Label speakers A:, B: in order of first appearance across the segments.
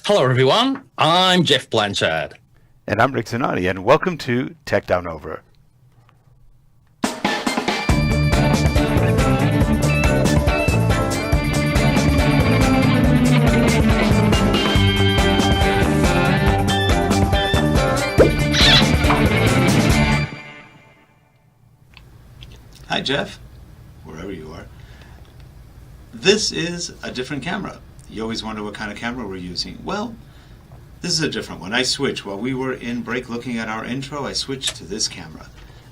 A: Hello, everyone. I'm Jeff Blanchard.
B: And I'm Rick Zanotti, and welcome to Tech Down Over.
C: Hi, Jeff, wherever you are. This is a different camera. You always wonder what kind of camera we're using. Well, this is a different one. I switched. While we were in break looking at our intro, I switched to this camera.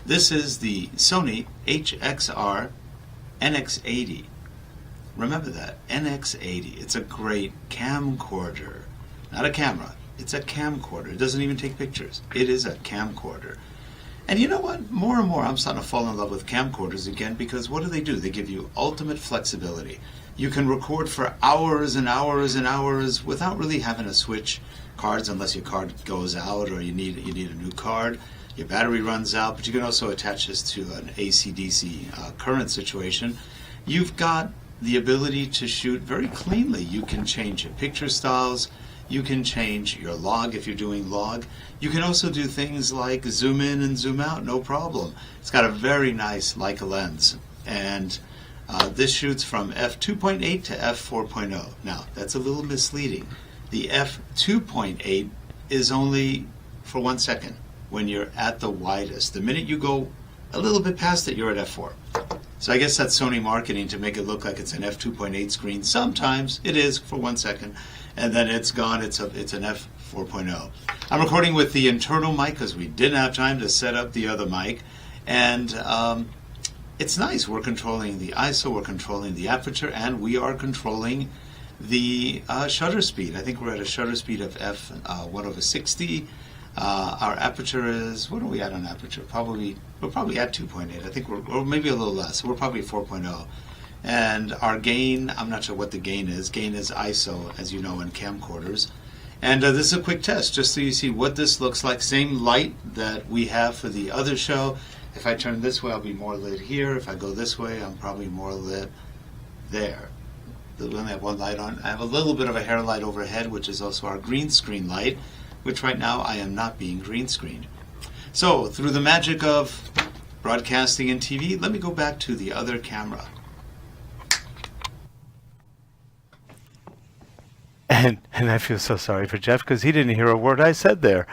C: This is the Sony NX80. Remember that, NX80. It's a great camcorder. Not a camera, it's a camcorder. It doesn't even take pictures. It is a camcorder. And you know what? More and more I'm starting to fall in love with camcorders again, because what do? They give you ultimate flexibility. You can record for hours and hours and hours without really having to switch cards unless your card goes out or you need a new card. Your battery runs out, but you can also attach this to an AC/DC current situation. You've got the ability to shoot very cleanly. You can change your picture styles. You can change your log if you're doing log. You can also do things like zoom in and zoom out, no problem. It's got a very nice Leica lens, and this shoots from f2.8 to f4.0. Now, that's a little misleading. The f2.8 is only for 1 second when you're at the widest. The minute you go a little bit past it, you're at f4. So I guess that's Sony marketing to make it look like it's an f2.8 screen. Sometimes it is for 1 second, and then it's gone. It's an f4.0. I'm recording with the internal mic because we didn't have time to set up the other mic, and it's nice. We're controlling the ISO, we're controlling the aperture, and we are controlling the shutter speed. I think we're at a shutter speed of f1/60. Our aperture is, what are we at on aperture? We're probably at 2.8. I think or maybe a little less. We're probably 4.0. And our gain, I'm not sure what the gain is. Gain is ISO, as you know, in camcorders. And this is a quick test, just so you see what this looks like. Same light that we have for the other show. If I turn this way, I'll be more lit here. If I go this way, I'm probably more lit there. We only have one light on. I have a little bit of a hair light overhead, which is also our green screen light, which right now I am not being green screened. So, through the magic of broadcasting and TV, let me go back to the other camera.
B: And I feel so sorry for Jeff because he didn't hear a word I said there.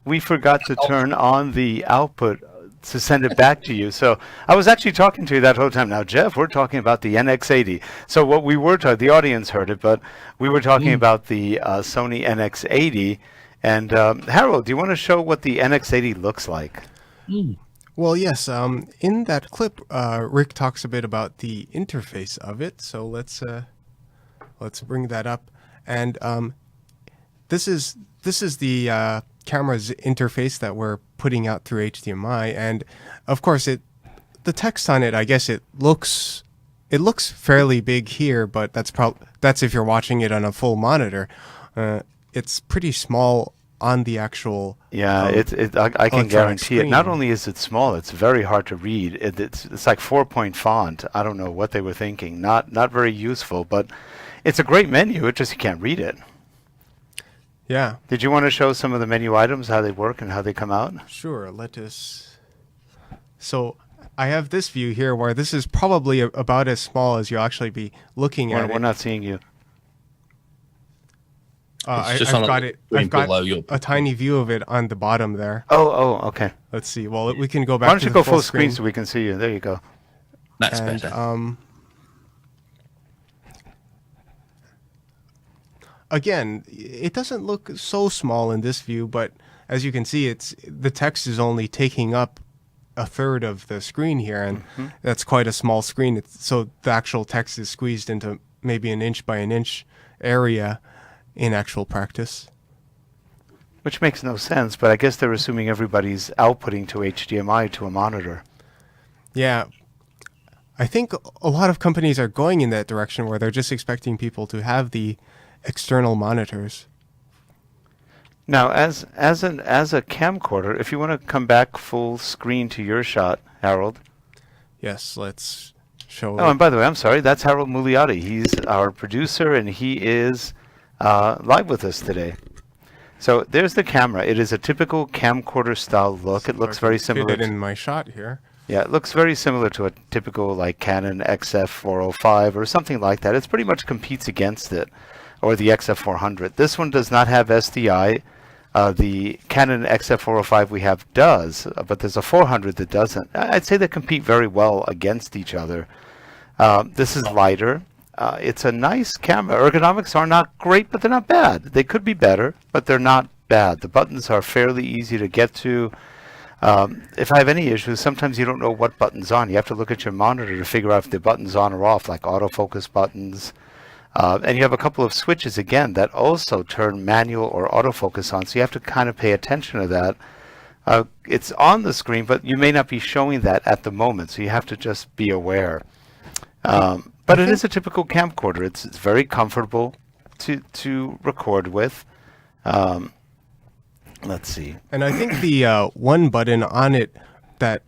B: We forgot to turn on the output to send it back to you. So I was actually talking to you that whole time. Now, Jeff, we're talking about the NX80. So what we were talking, the audience heard it, but we were talking about the Sony NX80. And Harold, do you want to show what the NX80 looks like?
D: Well, yes. In that clip, Rick talks a bit about the interface of it. So let's bring that up. And this is the camera's interface that we're putting out through HDMI, and of course the text on it, I guess it looks fairly big here, but that's if you're watching it on a full monitor. It's pretty small on the actual
B: I can guarantee it. Not only is it small, it's very hard to read. It's like 4-point font. I don't know what they were thinking. Not very useful, but it's a great menu. It just you can't read it.
D: Yeah.
B: Did you want to show some of the menu items, how they work and how they come out?
D: Sure. So I have this view here where this is probably about as small as you'll actually be looking at it.
B: We're not seeing you.
D: I've got a tiny view of it on the bottom there.
B: Oh, okay.
D: Let's see. Well, we can go back.
B: Why don't
D: to
B: you go full screen so we can see you? There you go.
A: That's better.
D: Again, it doesn't look so small in this view, but as you can see, the text is only taking up a third of the screen here, and that's quite a small screen. So the actual text is squeezed into maybe an inch by an inch area in actual practice.
B: Which makes no sense, but I guess they're assuming everybody's outputting to HDMI to a monitor.
D: Yeah. I think a lot of companies are going in that direction where they're just expecting people to have the external monitors.
B: Now, as a camcorder, if you want to come back full screen to your shot, Harold.
D: Yes, let's show.
B: Oh, and by the way, I'm sorry, that's Harold Mugliotti. He's our producer, and he is live with us today. So there's the camera. It is a typical camcorder style look. It looks very similar.
D: Fit it in my shot here.
B: Yeah, it looks very similar to a typical like Canon XF405 or something like that. It pretty much competes against it, or the XF400. This one does not have SDI. The Canon XF405 we have does, but there's a 400 that doesn't. I'd say they compete very well against each other. This is lighter. It's a nice camera. Ergonomics are not great, but they're not bad. They could be better, but they're not bad. The buttons are fairly easy to get to. If I have any issues, sometimes you don't know what button's on. You have to look at your monitor to figure out if the button's on or off, like autofocus buttons. And you have a couple of switches, again, that also turn manual or autofocus on, so you have to kind of pay attention to that. It's on the screen, but you may not be showing that at the moment, so you have to just be aware. But it is a typical camcorder. It's very comfortable to record with. Let's see.
D: And I think the one button on it that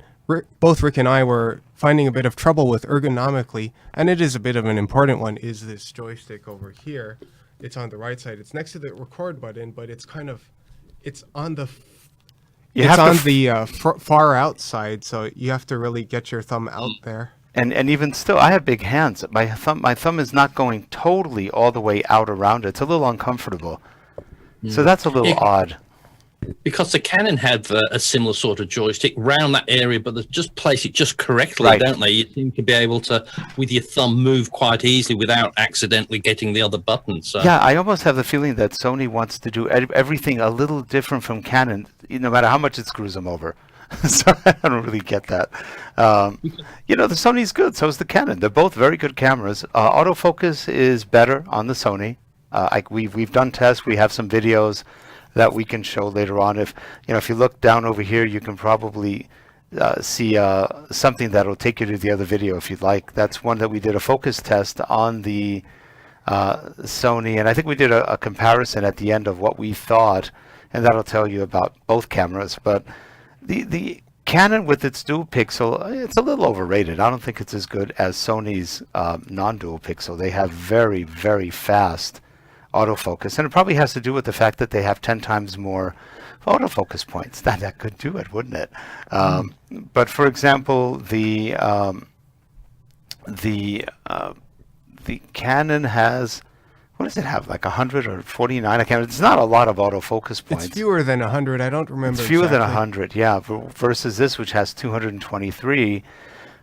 D: both Rick and I were finding a bit of trouble with ergonomically, and it is a bit of an important one, is this joystick over here. It's on the right side. It's next to the record button, but it's kind of, it's on the, far outside, so you have to really get your thumb out there.
B: And even still, I have big hands. My thumb is not going totally all the way out around it. It's a little uncomfortable. So that's a little odd.
A: Because the Canon have a similar sort of joystick round that area, but they just place it just correctly, don't they? You seem to be able to, with your thumb, move quite easily without accidentally getting the other buttons. So.
B: Yeah, I almost have the feeling that Sony wants to do everything a little different from Canon, no matter how much it screws them over. So I don't really get that. You know, the Sony's good, so is the Canon. They're both very good cameras. Autofocus is better on the Sony. We've done tests. We have some videos that we can show later on. If you look down over here, you can probably see something that will take you to the other video if you'd like. That's one that we did a focus test on the Sony, and I think we did a comparison at the end of what we thought, and that'll tell you about both cameras. But the Canon with its dual pixel, it's a little overrated. I don't think it's as good as Sony's non-dual pixel. They have very, very fast autofocus, and it probably has to do with the fact that they have 10 times more autofocus points. That could do it, wouldn't it? But for example, the Canon has, what does it have, like 100 or 49? I can't. It's not a lot of autofocus points.
D: It's fewer than 100. I don't remember.
B: It's fewer
D: exactly.
B: than 100, yeah. Versus this, which has 223.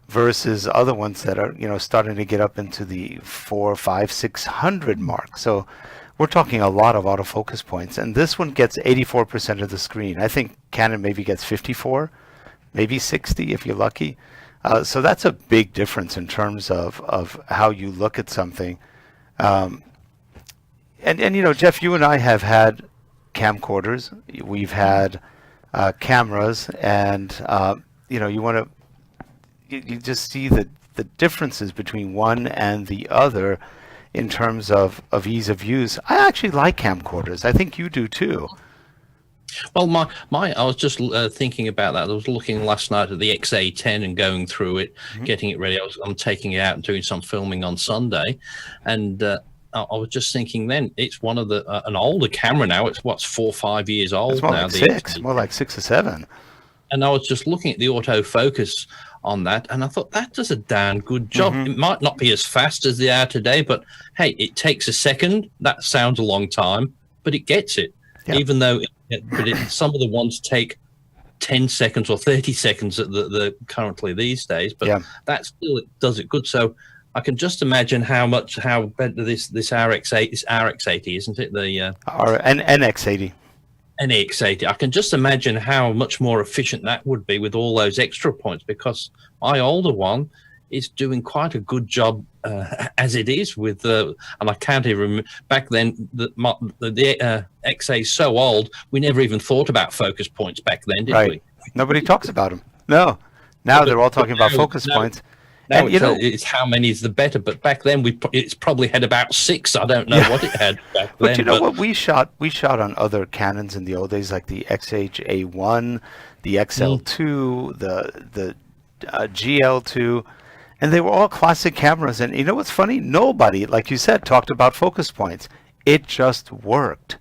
B: Versus other ones that are, starting to get up into the 400, 500, 600 mark. So we're talking a lot of autofocus points. And this one gets 84% of the screen. I think Canon maybe gets 54, maybe 60 if you're lucky. So that's a big difference in terms of how you look at something. And Jeff, you and I have had camcorders. We've had cameras, and you want to. You just see the differences between one and the other in terms of ease of use. I actually like camcorders. I think you do too.
A: Well, I was just thinking about that. I was looking last night at the XA10 and going through it, getting it ready. I'm taking it out and doing some filming on Sunday, and I was just thinking then it's one of an older camera now. It's 4 or 5 years old
B: it's more
A: now.
B: Like six, more like 6 or 7.
A: And I was just looking at the autofocus on that, and I thought that does a damn good job. It might not be as fast as they are today, but hey, it takes a second. That sounds a long time, but it gets it. Yeah. Even though, some of the ones take 10 seconds or 30 seconds at the currently these days, but that still it does it good. So I can just imagine how better this RX80, isn't it? The
B: NX80.
A: NX80. I can just imagine how much more efficient that would be with all those extra points, because my older one is doing quite a good job as it is with and I can't even remember back then the XA is so old we never even thought about focus points back then, did we?
B: Nobody talks about them. No. Now they're all talking about focus points.
A: Now it's how many is the better, but back then it's probably had about 6. I don't know what it had back then.
B: But you know what, we shot on other Canons in the old days, like the XH-A1, the XL2, the GL2, and they were all classic cameras. And you know what's funny? Nobody, like you said, talked about focus points. it just worked.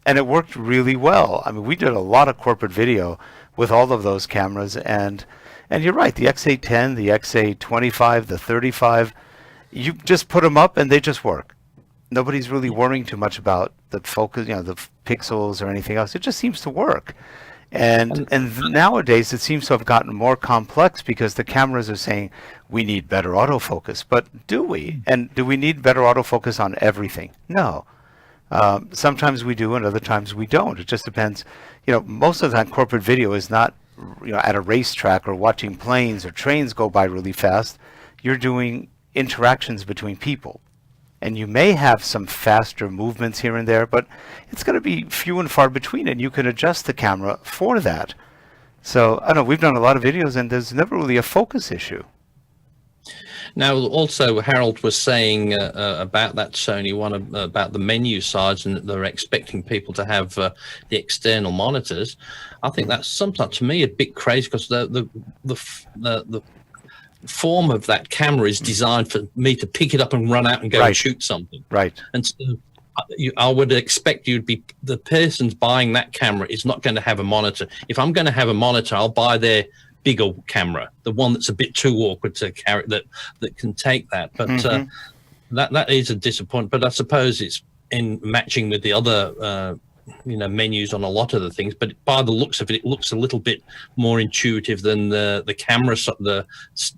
B: And it worked really well. I mean, we did a lot of corporate video with all of those cameras, and you're right, the X810, the X825, the 35, you just put them up and they just work. Nobody's really worrying too much about the focus, the pixels or anything else. It just seems to work. And nowadays it seems to have gotten more complex because the cameras are saying we need better autofocus. But do we? And do we need better autofocus on everything? No. Sometimes we do, and other times we don't. It just depends. Most of the time, corporate video is not, at a racetrack or watching planes or trains go by really fast. You're doing interactions between people, and you may have some faster movements here and there, but it's going to be few and far between, and you can adjust the camera for that. So I don't know. We've done a lot of videos, and there's never really a focus issue.
A: Now, also, Harold was saying about that Sony one, about the menu size, and that they're expecting people to have the external monitors. I think that's sometimes, to me, a bit crazy, because the form of that camera is designed for me to pick it up and run out and go and shoot something. Right. And so I would expect the person buying that camera is not going to have a monitor. If I'm going to have a monitor, I'll buy their bigger camera, the one that's a bit too awkward to carry, that can take that. But that is a disappointment. But I suppose it's in matching with the other menus on a lot of the things. But by the looks of it, it looks a little bit more intuitive than the camera, the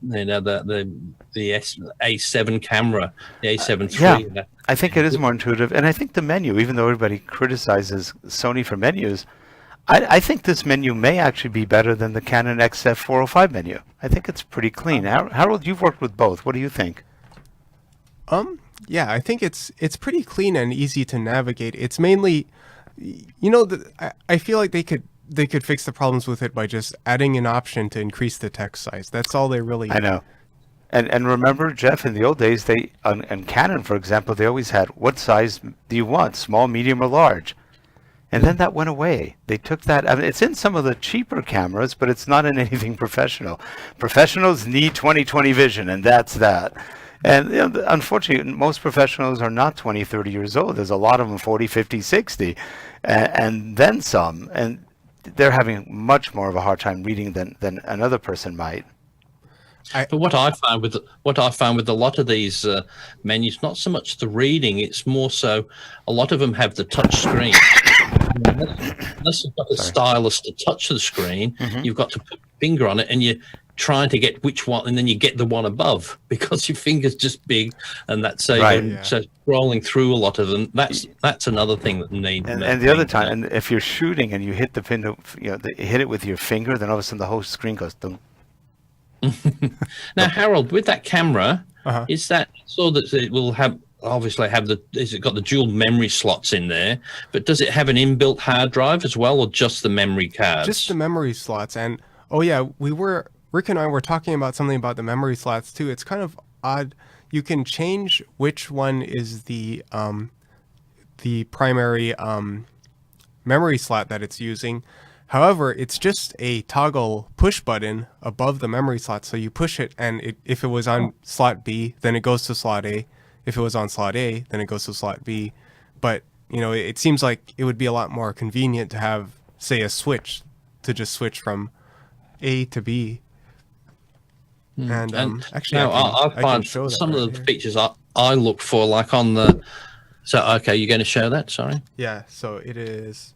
A: A7 camera, the A7 III.
B: Yeah, I think it is more intuitive, and I think the menu, even though everybody criticizes Sony for menus, I think this menu may actually be better than the Canon XF405 menu. I think it's pretty clean. Harold, you've worked with both. What do you think?
D: Yeah, I think it's pretty clean and easy to navigate. It's mainly, I feel like they could fix the problems with it by just adding an option to increase the text size. That's all they really.
B: I know. And remember, Jeff, in the old days, and Canon, for example, they always had, what size do you want, small, medium, or large? And then that went away. They took that. I mean, it's in some of the cheaper cameras, but it's not in anything professional. Professionals need 20/20 vision, and that's that. And unfortunately, most professionals are not 20, 30 years old. There's a lot of them 40, 50, 60, and then some. And they're having much more of a hard time reading than another person might.
A: But what I found with a lot of these menus, not so much the reading, it's more so a lot of them have the touch screen. Unless you've got a stylus to touch the screen, you've got to put your finger on it, and you're trying to get which one, and then you get the one above because your finger's just big, and that's so scrolling through a lot of them. That's another thing that needs.
B: And the other time, and if you're shooting and you hit the pin, hit it with your finger, then all of a sudden the whole screen goes dum.
A: Now, Harold, with that camera, is that so that it will obviously have is it got the dual memory slots in there, but does it have an inbuilt hard drive as well, or just the memory cards?
D: Just the memory slots. And Rick and I were talking about something about the memory slots too. It's kind of odd. You can change which one is the primary memory slot that it's using. However, it's just a toggle push button above the memory slot. So you push it, and if it was on slot B, then it goes to slot A. If it was on slot A, then it goes to slot B. But, it seems like it would be a lot more convenient to have, say, a switch to just switch from A to B. And actually,
A: I find some of the features I look for, like on the... So, okay, you're going to show that? Sorry.
D: Yeah, so it is...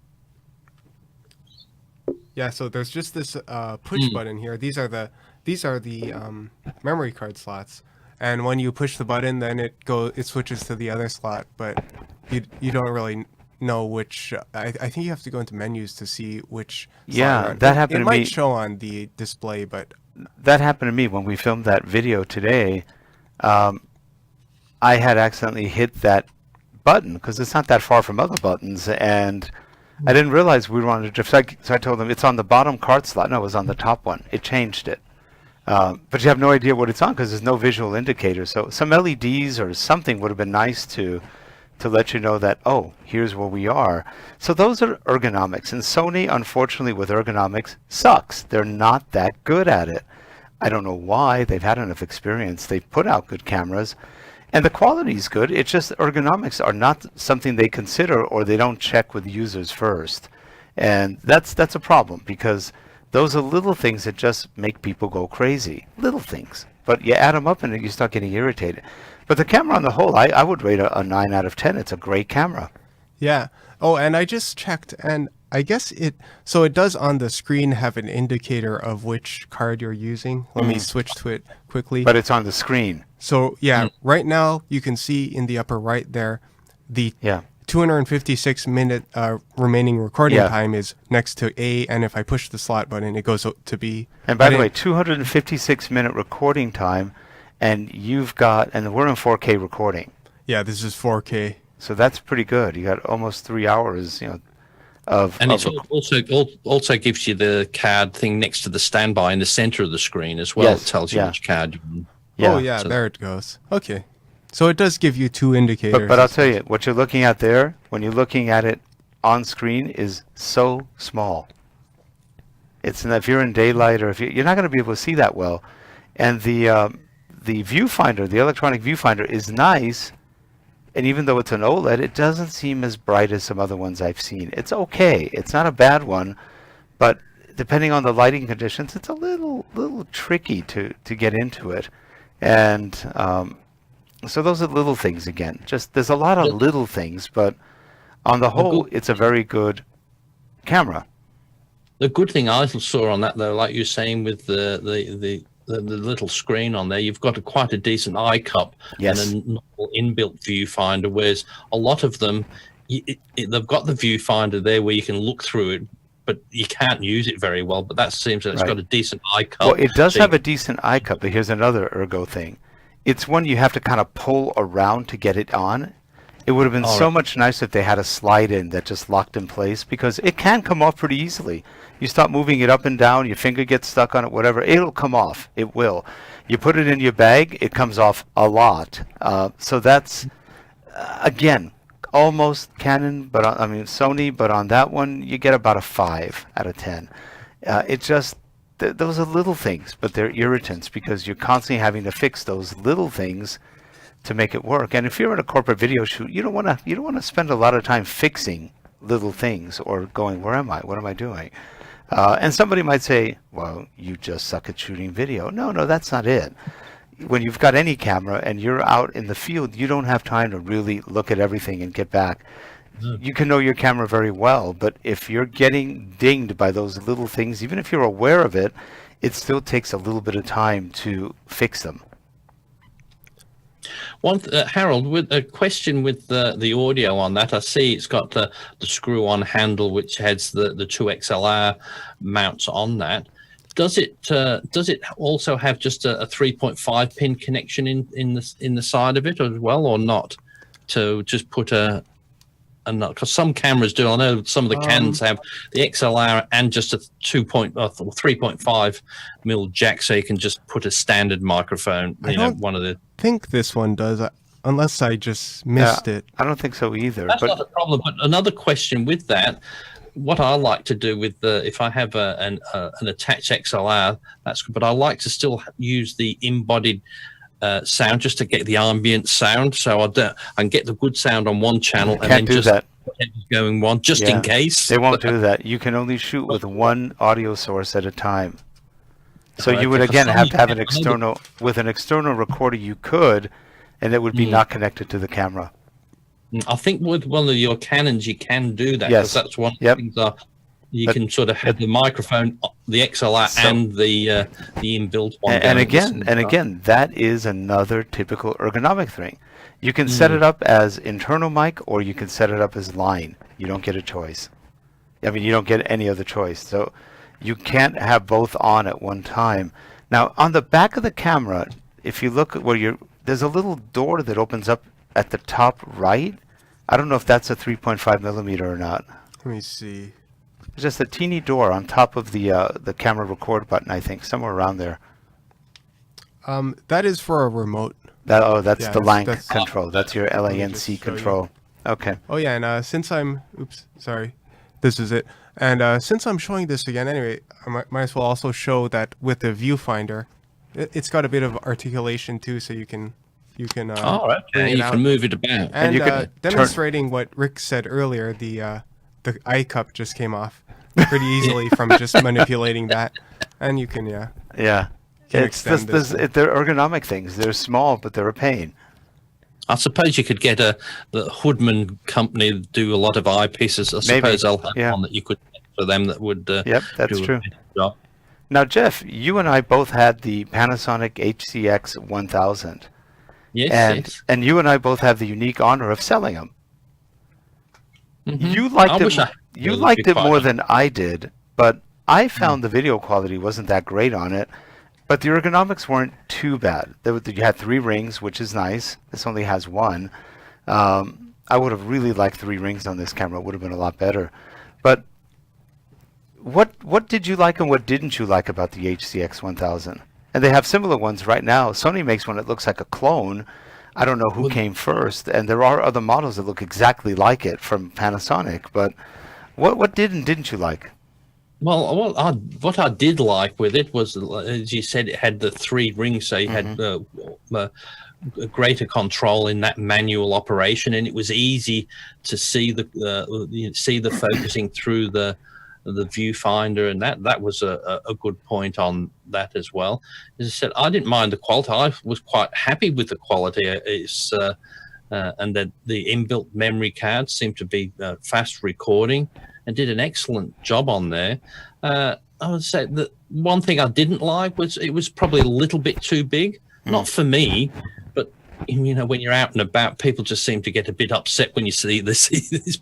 D: Yeah, so there's just this push button here. These are the memory card slots, and when you push the button, then it switches to the other slot. But you don't really know which. I think you have to go into menus to see which.
B: Yeah, that happened to me.
D: It might show on the display, but
B: that happened to me when we filmed that video today. I had accidentally hit that button because it's not that far from other buttons, and I didn't realize we were on a drift. So I told them it's on the bottom card slot. No, it was on the top one. It changed it. But you have no idea what it's on because there's no visual indicator. So some LEDs or something would have been nice to let you know that, oh, here's where we are. So those are ergonomics. And Sony, unfortunately, with ergonomics, sucks. They're not that good at it. I don't know why. They've had enough experience. They've put out good cameras. And the quality is good. It's just ergonomics are not something they consider, or they don't check with users first. And that's a problem, because those are little things that just make people go crazy. Little things. But you add them up and you start getting irritated. But the camera on the whole, I would rate a 9 out of 10. It's a great camera.
D: Yeah. Oh, and I just checked, and I guess it does on the screen have an indicator of which card you're using. Let me switch to it quickly.
B: But it's on the screen.
D: So yeah, right now you can see in the upper right there, the 256-minute remaining recording time is next to A, and if I push the slot button, it goes to B.
B: And by the way, 256-minute recording time, and we're in 4K recording.
D: Yeah, this is 4K.
B: So that's pretty good. You got almost 3 hours,
A: it also gives you the card thing next to the standby in the center of the screen as well.
B: Yes,
A: It tells you which card you can.
D: Oh yeah, so there it goes. Okay. So it does give you two indicators.
B: But I'll tell you, what you're looking at there, when you're looking at it on screen, is so small. If you're in daylight, or if you're not going to be able to see that well. And the viewfinder, the electronic viewfinder, is nice. And even though it's an OLED, it doesn't seem as bright as some other ones I've seen. It's okay. It's not a bad one, but depending on the lighting conditions, it's a little tricky to get into it. And so those are little things again. Just there's a lot of little things, but on the whole, it's a very good camera.
A: The good thing I saw on that, though, like you're saying with the little screen on there, you've got quite a decent Eyecup and a normal inbuilt viewfinder, whereas a lot of them, they've got the viewfinder there where you can look through it, but you can't use it very well. But that seems that it's got a decent Eyecup.
B: Well, it does have a decent Eyecup, but here's another ergo thing. It's one you have to kind of pull around to get it on. It would have been so much nicer if they had a slide in that just locked in place, because it can come off pretty easily. You start moving it up and down, your finger gets stuck on it, whatever, it'll come off. It will. You put it in your bag, it comes off a lot. So that's, again, almost Canon, but Sony, but on that one, you get about a 5 out of 10. It just, those are little things, but they're irritants, because you're constantly having to fix those little things to make it work. And if you're in a corporate video shoot, you don't want to spend a lot of time fixing little things or going, where am I? What am I doing? And somebody might say, well, you just suck at shooting video. No, that's not it. When you've got any camera and you're out in the field, you don't have time to really look at everything and get back. You can know your camera very well, but if you're getting dinged by those little things, even if you're aware of it, it still takes a little bit of time to fix them.
A: Harold, with a question with the audio on that, I see it's got the screw-on handle which has the two XLR mounts on that. Does it also have just a 3.5 pin connection in the side of it as well, or not? To just put because some cameras do. I know some of the Canons have the XLR and just a 3.5 mil jack, so you can just put a standard microphone. One of the.
D: I think this one does, unless I just missed it.
B: I don't think so either.
A: That's not a problem. But another question with that, what I like to do with if I have an attached XLR, that's good. But I like to still use the embodied sound just to get the ambient sound, so I can get the good sound on one channel and then just going one just in case.
B: They won't do that. You can only shoot with one audio source at a time. So you would again have to have an external recorder. You could, and it would be not connected to the camera.
A: I think with one of your Canons you can do that, because that's one of the things you can sort of have the microphone, the XLR, and the inbuilt one.
B: And again, that is another typical ergonomic thing. You can set it up as internal mic, or you can set it up as line. You don't get a choice. I mean, you don't get any other choice. So you can't have both on at one time. Now, on the back of the camera, if you look at there's a little door that opens up at the top right. I don't know if that's a 3.5 millimeter or not.
D: Let me see.
B: It's just a teeny door on top of the camera record button, I think, somewhere around there.
D: That is for a remote.
B: That's the LANC control. That's your LANC control. Okay.
D: Oh yeah, and since I'm, this is it. And since I'm showing this again anyway, I might as well also show that with the viewfinder, it's got a bit of articulation too, so you can You can
A: Oh, okay.
D: bring it
A: You
D: out.
A: can move it about.
D: And
B: you can
D: demonstrating what Rick said earlier, the Eyecup just came off pretty easily from just manipulating that, and you can
B: Yeah.
D: can
B: It's
D: extend this.
B: they're ergonomic things. They're small, but they're a pain.
A: I suppose you could get the Hoodman company to do a lot of eyepieces. I
B: Maybe,
A: suppose they'll have
B: yeah.
A: one that you could get for them that would
B: Yep, that's
A: do a
B: true.
A: better job.
B: Now, Jeff, you and I both had the Panasonic HCX 1000,
A: Yes,
B: and
A: yes.
B: and you and I both have the unique honor of selling them.
A: Mhm.
B: You liked
A: I
B: it.
A: wish I
B: You
A: really
B: liked
A: could
B: it
A: find
B: more
A: it.
B: than I did, but I found the video quality wasn't that great on it. But the ergonomics weren't too bad. You had 3 rings, which is nice. This only has 1. I would have really liked 3 rings on this camera. It would have been a lot better. But what did you like and what didn't you like about the HCX 1000? And they have similar ones right now. Sony makes one that looks like a clone. I don't know who came first, and there are other models that look exactly like it from Panasonic. But what did and didn't you like?
A: Well, what I did like with it was, as you said, it had the 3 rings, so you had a greater control in that manual operation, and it was easy to see the focusing through the viewfinder, and that was a good point on that as well. As I said, I didn't mind the quality. I was quite happy with the quality. It's and that the inbuilt memory cards seemed to be fast recording and did an excellent job on there. I would say that one thing I didn't like was it was probably a little bit too big. Not for me, but you know, when you're out and about, people just seem to get a bit upset when you see this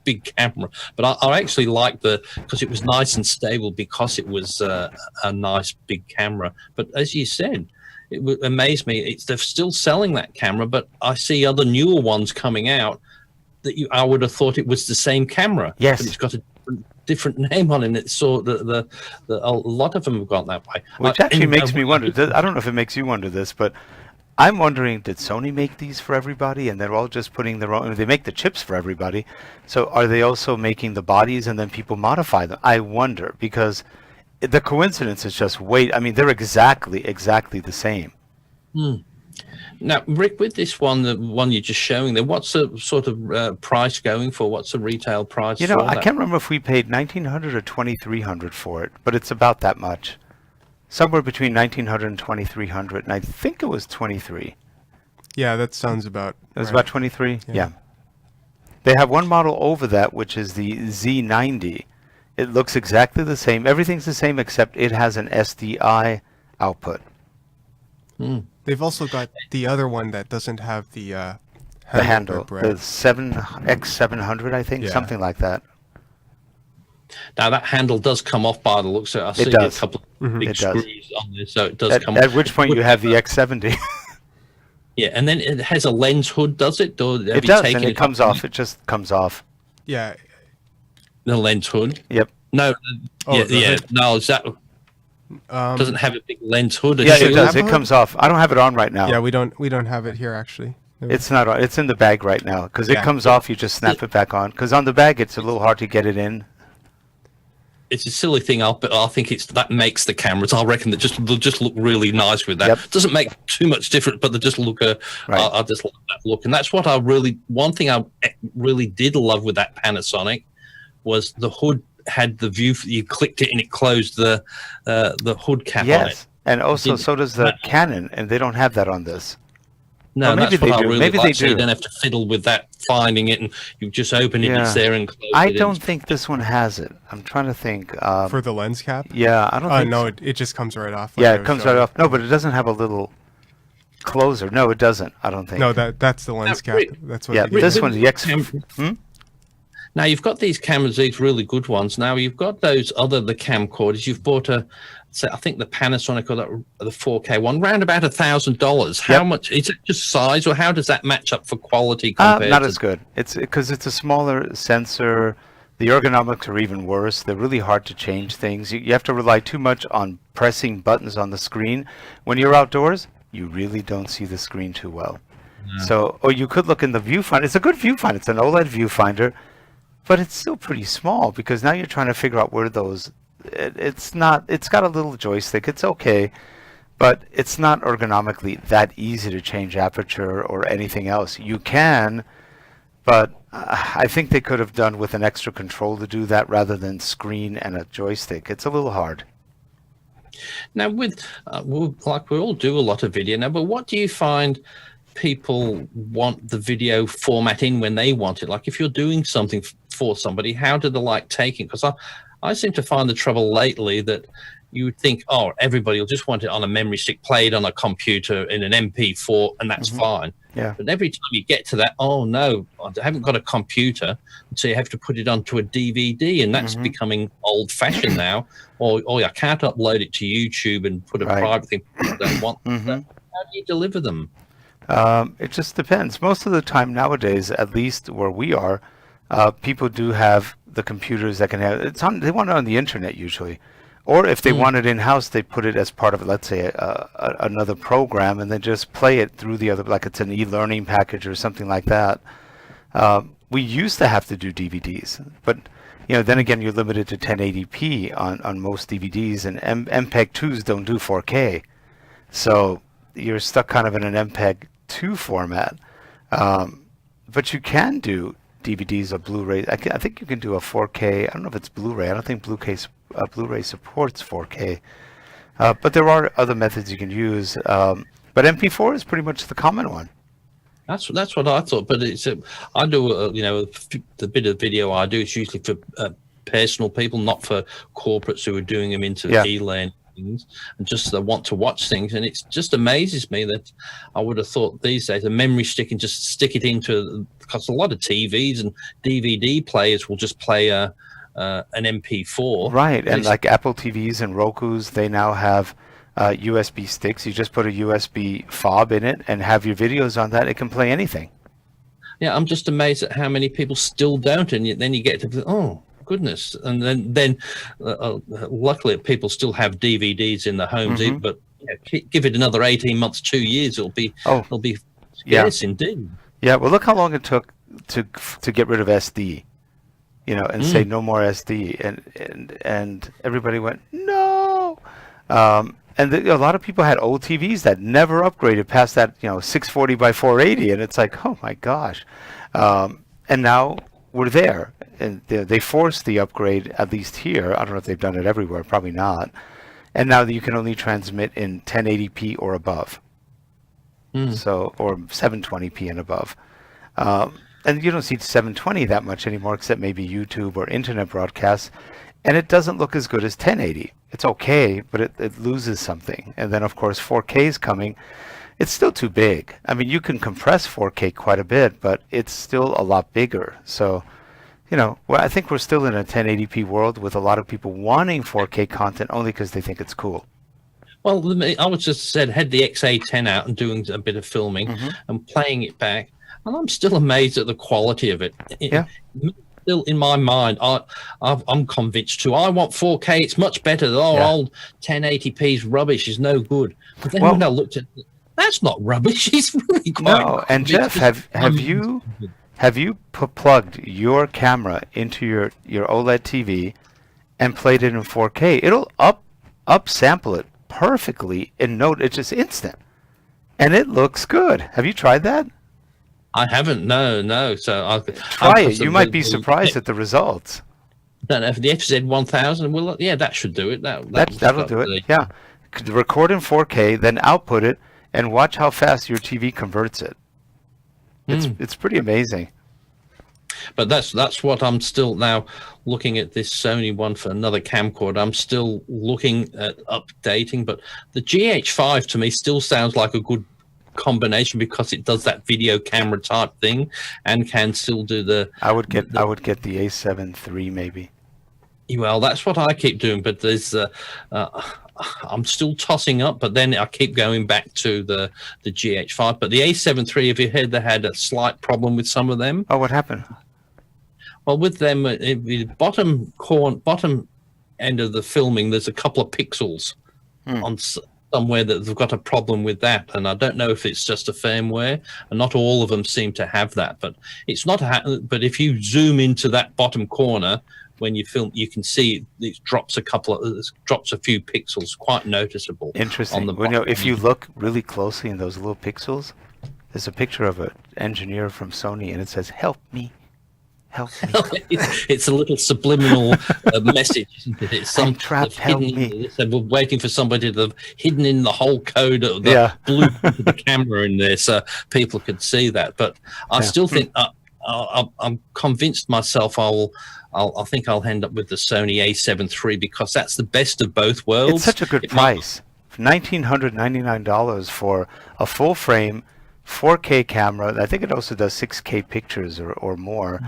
A: big camera. But I actually liked because it was nice and stable, because it was a nice big camera. But as you said, it amazed me. They're still selling that camera, but I see other newer ones coming out that I would have thought it was the same camera.
B: Yes.
A: But it's got a different name on it. So a lot of them have gone that way.
B: Which actually makes me wonder. I don't know if it makes you wonder this, but I'm wondering, did Sony make these for everybody, and they're all just putting their own? They make the chips for everybody, so are they also making the bodies and then people modify them? I wonder, because the coincidence is just I mean, they're exactly the same.
A: Now, Rick, with this one, the one you're just showing there, what's the sort of price going for? What's the retail price?
B: You know,
A: for
B: I
A: that?
B: can't remember if we paid $1,900 or $2,300 for it, but it's about that much. Somewhere between $1,900 and $2,300, and I think it was 23.
D: Yeah, that sounds about.
B: It was
D: right.
B: about 23. Yeah. They have one model over that, which is the Z90. It looks exactly the same. Everything's the same except it has an SDI output.
D: They've also got the other one that doesn't have the
B: The handle,
D: grip, right?
B: the X700, I think,
D: Yeah.
B: something like that.
A: Now, that handle does come off by the looks of it. I see a
B: does.
A: couple of big
B: It does.
A: screws on there, so it does come
B: At
A: off.
B: which point you have the X70.
A: Yeah, and then it has a lens hood, does it? Or have
B: It
A: you
B: does,
A: taken
B: and it comes off. It just comes off.
D: Yeah.
A: The lens hood?
B: Yep.
A: No,
D: Oh, does it?
A: no, is that doesn't have a big lens hood?
B: Yeah,
A: Does
B: it does.
D: have
B: It
D: a
B: comes off. I don't have it on right now.
D: Yeah, we don't have it here actually.
B: It's not on. It's in the bag right now because it
D: Yeah.
B: comes off. You just snap it back on. Because on the bag, it's a little hard to get it in.
A: It's a silly thing, but I think that makes the cameras. I reckon that they'll just look really nice with that.
B: Yep.
A: Doesn't make too much difference, but they just look.
B: Right.
A: I just like that look, and that's what one thing I really did love with that Panasonic was the hood had the view. You clicked it and it closed the hood cap on it.
B: Yes, and also
A: Did-
B: so does the Canon, and they don't have that on this.
A: No,
B: Or maybe
A: that's what
B: they
A: I
B: do.
A: really
B: Maybe
A: like.
B: they
A: So you
B: do.
A: don't have to fiddle with that, finding it, and you just open it, and it's
B: Yeah.
A: there and close
B: I
A: it.
B: don't think this one has it. I'm trying to think.
D: For the lens cap?
B: Yeah, I don't think.
D: No,
B: so.
D: it just comes right off. like
B: Yeah,
D: I
B: it
D: was
B: comes
D: showing.
B: right off. No, but it doesn't have a little closer. No, it doesn't. I don't think.
D: No, that's the lens cap.
A: Rick-
D: That's what.
B: Yeah,
D: they
B: this
D: use.
B: one's the X.
A: Now you've got these cameras, these really good ones. Now you've got the camcorders. You've bought I think the Panasonic or the 4K one, round about $1,000. How
B: Yep.
A: much is it? Just size, or how does that match up for quality compared
B: Not
A: to?
B: as good. It's because it's a smaller sensor. The ergonomics are even worse. They're really hard to change things. You have to rely too much on pressing buttons on the screen. When you're outdoors, you really don't see the screen too well. So, or you could look in the viewfinder. It's a good viewfinder. It's an OLED viewfinder, but it's still pretty small because now you're trying to figure out where those. It's not. It's got a little joystick. It's okay, but it's not ergonomically that easy to change aperture or anything else. You can, but I think they could have done with an extra control to do that rather than screen and a joystick. It's a little hard.
A: Now, with like we all do a lot of video now, but what do you find people want the video format in when they want it? Like if you're doing something for somebody, how do they like taking? Because I seem to find the trouble lately that you would think, oh, everybody will just want it on a memory stick, played on a computer in an MP4, and that's fine.
B: Yeah.
A: But every time you get to that, oh no, I haven't got a computer, so you have to put it onto a DVD, and that's becoming old-fashioned now. Or I can't upload it to YouTube and put a private thing. I don't want that. How do you deliver them?
B: It just depends. Most of the time nowadays, at least where we are, people do have the computers that can have it's on. They want it on the internet usually, or if they want it in house, they put it as part of, let's say, another program, and then just play it through the other, like it's an e-learning package or something like that. We used to have to do DVDs, but then again, you're limited to 1080p on most DVDs, and MPEG-2s don't do 4K, so you're stuck kind of in an MPEG-2 format. But you can do DVDs or Blu-ray. I think you can do a 4K. I don't know if it's Blu-ray. I don't think Blu-ray supports 4K. But there are other methods you can use. But MP4 is pretty much the common one.
A: That's what I thought. But it's I do the bit of video I do is usually for personal people, not for corporates who are doing them into e-learning things and just want to watch things. And it just amazes me that I would have thought these days a memory stick and just stick it into, because a lot of TVs and DVD players will just play an MP4.
B: Right, and like Apple TVs and Rokus, they now have USB sticks. You just put a USB fob in it and have your videos on that. It can play anything.
A: Yeah, I'm just amazed at how many people still don't, and then you get to, oh goodness, and then luckily people still have DVDs in their homes, but give it another 18 months, 2 years, it'll be yes, indeed.
B: Yeah, well, look how long it took to get rid of SD, and say no more SD, and everybody went no. And a lot of people had old TVs that never upgraded past that 640 by 480, and it's like, oh my gosh. And now we're there, and they forced the upgrade, at least here. I don't know if they've done it everywhere, probably not. And now you can only transmit in 1080p or above, so, or 720p and above. And you don't see 720 that much anymore, except maybe YouTube or internet broadcasts. And it doesn't look as good as 1080. It's okay, but it loses something. And then, of course, 4K is coming. It's still too big. I mean, you can compress 4K quite a bit, but it's still a lot bigger. So, well, I think we're still in a 1080p world with a lot of people wanting 4K content only because they think it's cool.
A: Well, I was just had the XA10 out and doing a bit of filming and playing it back, and I'm still amazed at the quality of it.
B: Yeah.
A: Still in my mind, I'm convinced too. I want 4K. It's much better. Old 1080p is rubbish. Is no good. But then when I looked at it, that's not rubbish. It's really quite.
B: No, and Jeff, have you plugged your camera into your OLED TV and played it in 4K? It'll upsample it perfectly in note. It's just instant, and it looks good. Have you tried that?
A: I haven't. No. So I'll
B: try it. You might be surprised at the results.
A: No, for the FZ1000, well, yeah, that should do it.
B: That'll do it. Yeah, record in 4K, then output it, and watch how fast your TV converts it. It's pretty amazing.
A: But that's what I'm still now looking at this Sony one for another camcorder. I'm still looking at updating, but the GH5 to me still sounds like a good combination because it does that video camera type thing and can still do the.
B: I would get the A7 III maybe.
A: Well, that's what I keep doing, but there's I'm still tossing up, but then I keep going back to the GH5. But the A7 III, have you heard they had a slight problem with some of them?
B: Oh, what happened?
A: Well, with them, the bottom end of the filming, there's a couple of pixels on somewhere that they've got a problem with that, and I don't know if it's just a firmware, and not all of them seem to have that. But it's not. But if you zoom into that bottom corner, when you film, you can see it drops a few pixels, quite noticeable.
B: Interesting. Well, if you look really closely in those little pixels, there's a picture of an engineer from Sony, and it says, "Help me, help me."
A: It's a little subliminal message, isn't it? It's
B: I'm trapped, help me.
A: So we're waiting for somebody to have hidden in the whole code of the blueprint of the camera in there, so people could see that. But I still think I'm convinced myself. I think I'll end up with the Sony A7 III because that's the best of both worlds.
B: It's such a good price. $1,999 for a full frame 4K camera. I think it also does 6K pictures or more.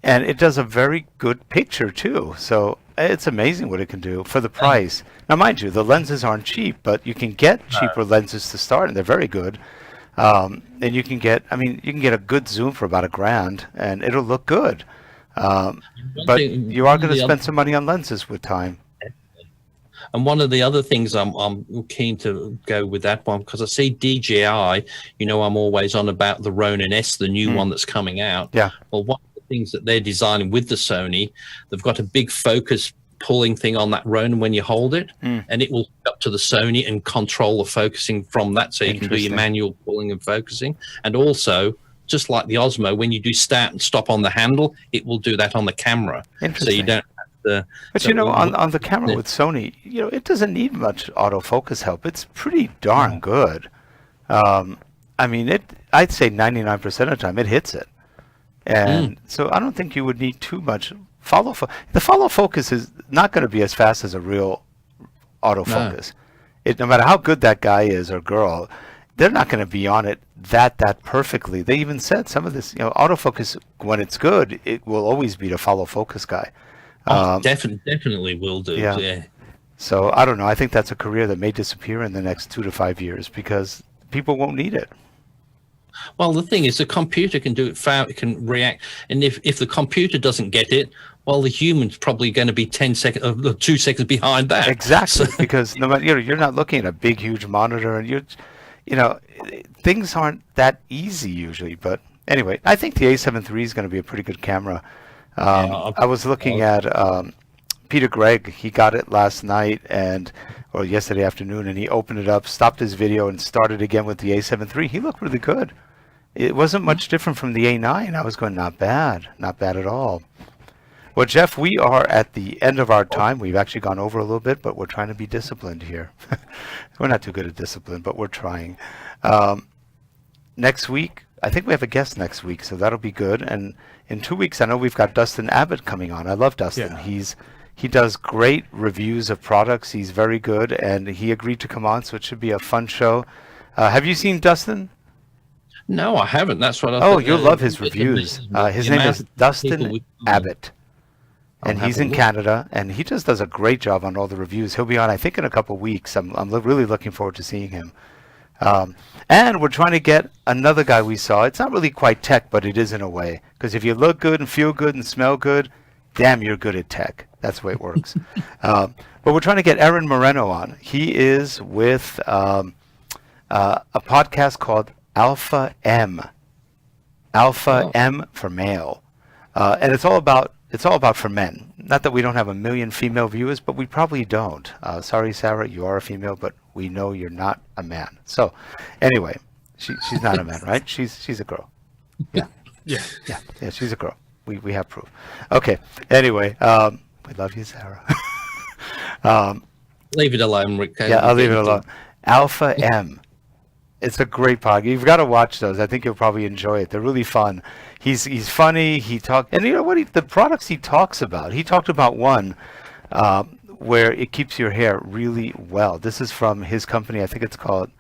B: And it does a very good picture too. So it's amazing what it can do for the price. Now, mind you, the lenses aren't cheap, but you can get cheaper lenses to start, and they're very good. And you can get a good zoom for about $1,000, and it'll look good. But you are going to spend some money on lenses with time.
A: And one of the other things I'm keen to go with that one, because I see DJI, I'm always on about the Ronin S, the new one that's coming out.
B: Yeah.
A: Well, one of the things that they're designing with the Sony, they've got a big focus pulling thing on that Ronin when you hold it, and it will up to the Sony and control the focusing from that, so you can do your manual pulling and focusing. And also, just like the Osmo, when you do start and stop on the handle, it will do that on the camera.
B: Interesting.
A: So you don't have to...
B: But on the camera with Sony, it doesn't need much autofocus help. It's pretty darn good. I'd say 99% of the time it hits it. And so I don't think you would need too much follow. The follow focus is not going to be as fast as a real autofocus. No matter how good that guy is or girl, they're not going to be on it that perfectly. They even said some of this, autofocus, when it's good, it will always be the follow focus guy.
A: Definitely will do. Yeah.
B: So I don't know. I think that's a career that may disappear in the next 2 to 5 years because people won't need it.
A: Well, the thing is, the computer can do it. It can react, and if the computer doesn't get it, well, the human's probably going to be 2 seconds behind that.
B: Exactly, because no matter you're not looking at a big, huge monitor, and things aren't that easy usually. But anyway, I think the A7 III is going to be a pretty good camera. I was looking at Peter Gregg. He got it last night or yesterday afternoon, and he opened it up, stopped his video, and started again with the A7 III. He looked really good. It wasn't much different from the A9. I was going, not bad at all. Well, Jeff, we are at the end of our time. We've actually gone over a little bit, but we're trying to be disciplined here. We're not too good at discipline, but we're trying. Next week, I think we have a guest next week, so that'll be good. And in 2 weeks, I know we've got Dustin Abbott coming on. I love Dustin.
D: Yeah.
B: He does great reviews of products. He's very good, and he agreed to come on, so it should be a fun show. Have you seen Dustin?
A: No, I haven't. That's what I thought.
B: Oh, you'll love his reviews. His name is Dustin Abbott, and he's in Canada, and he just does a great job on all the reviews. He'll be on, I think, in a couple of weeks. I'm really looking forward to seeing him. And we're trying to get another guy we saw. It's not really quite tech, but it is in a way. Because if you look good and feel good and smell good, damn, you're good at tech. That's the way it works. But we're trying to get Aaron Moreno on. He is with a podcast called Alpha M. Alpha M for male. And it's all about for men. Not that we don't have a million female viewers, but we probably don't. Sorry, Sarah, you are a female, but we know you're not a man. So, anyway, she's not a man, right? She's a girl. Yeah. Yeah, she's a girl. We have proof. Okay. Anyway, we love you, Sarah.
A: Leave it alone, Rick.
B: Yeah, I'll leave it alone. Alpha M. It's a great podcast. You've got to watch those. I think you'll probably enjoy it. They're really fun. He's funny. And you know what? The products he talks about. He talked about one where it keeps your hair really well. This is from his company. I think it's called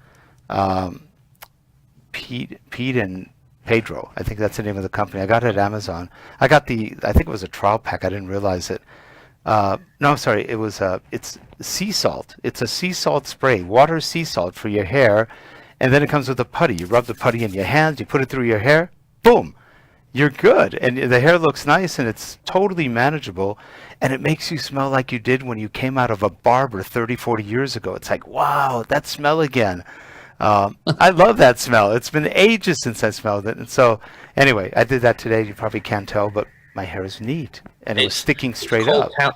B: Pete and Pedro. I think that's the name of the company. I got it at Amazon. I think it was a trial pack. I didn't realize it. No, sorry. It's sea salt. It's a sea salt spray, water sea salt for your hair. And then it comes with a putty. You rub the putty in your hands, you put it through your hair, boom, you're good. And the hair looks nice, and it's totally manageable. And it makes you smell like you did when you came out of a barber 30, 40 years ago. It's like, wow, that smell again. I love that smell. It's been ages since I smelled it. And so, anyway, I did that today. You probably can't tell, but my hair is neat. and it was sticking straight
A: called
B: up.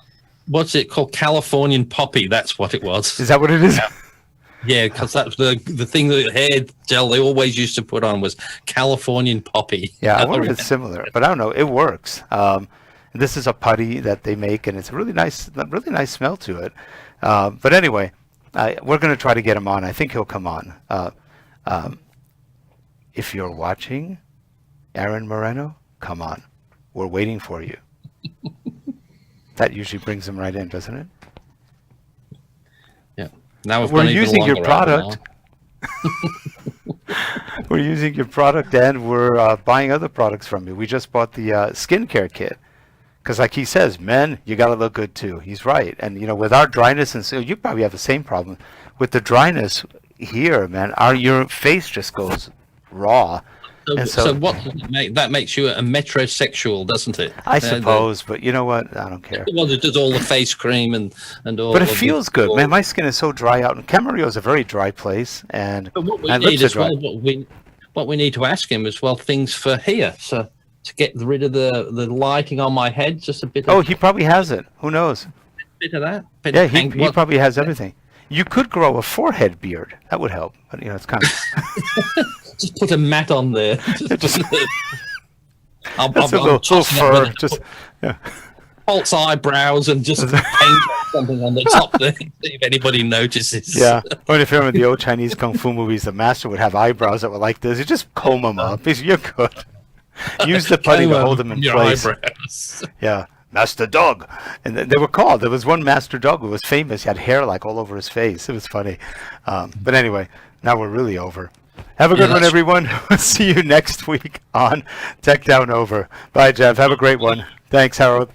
A: What's it called? Californian poppy. That's what it was.
B: Is that what it is?
A: Yeah, because that's the thing that hair gel they always used to put on was Californian poppy.
B: Yeah, I wonder if it's similar, but I don't know. It works. This is a putty that they make, and it's a really nice smell to it. But anyway, we're going to try to get him on. I think he'll come on. If you're watching, Aaron Moreno, come on. We're waiting for you. That usually brings him right in, doesn't it?
A: Yeah. Now
B: we're using your product. We're using your product, and we're buying other products from you. We just bought the skincare kit. Because like he says, men, you got to look good too. He's right. And, you know, with our dryness, and so you probably have the same problem. With the dryness here, man, your face just goes raw.
A: So what does it make? That makes you a metrosexual, doesn't it?
B: I suppose, but you know what? I don't care.
A: Well, it does all the face cream and all.
B: But it feels good, man. My skin is so dry out. And Camarillo is a very dry place. And
A: what we need as well, what we need to ask him is, well, things for here. So to get rid of the lighting on my head, just a bit.
B: Oh, he probably has it. Who knows?
A: A bit of that.
B: Yeah, he probably has everything. You could grow a forehead beard. That would help. But, you know, it's kind of...
A: Just put a mat on there.
B: I'll little fur. Just
A: false eyebrows and just paint something on the top there. See if anybody notices.
B: Yeah. Or if you remember the old Chinese kung fu movies, the master would have eyebrows that were like this. You just comb them up. You're good. Use the putty to hold them in place. Eyebrows. Yeah. Master Dog. And they were called. There was one Master Dog who was famous. He had hair like all over his face. It was funny. But anyway, now we're really over. Have a good one, everyone. We'll see you next week on Tech Down Over. Bye, Jeff. Have a great one. Thanks, Harold.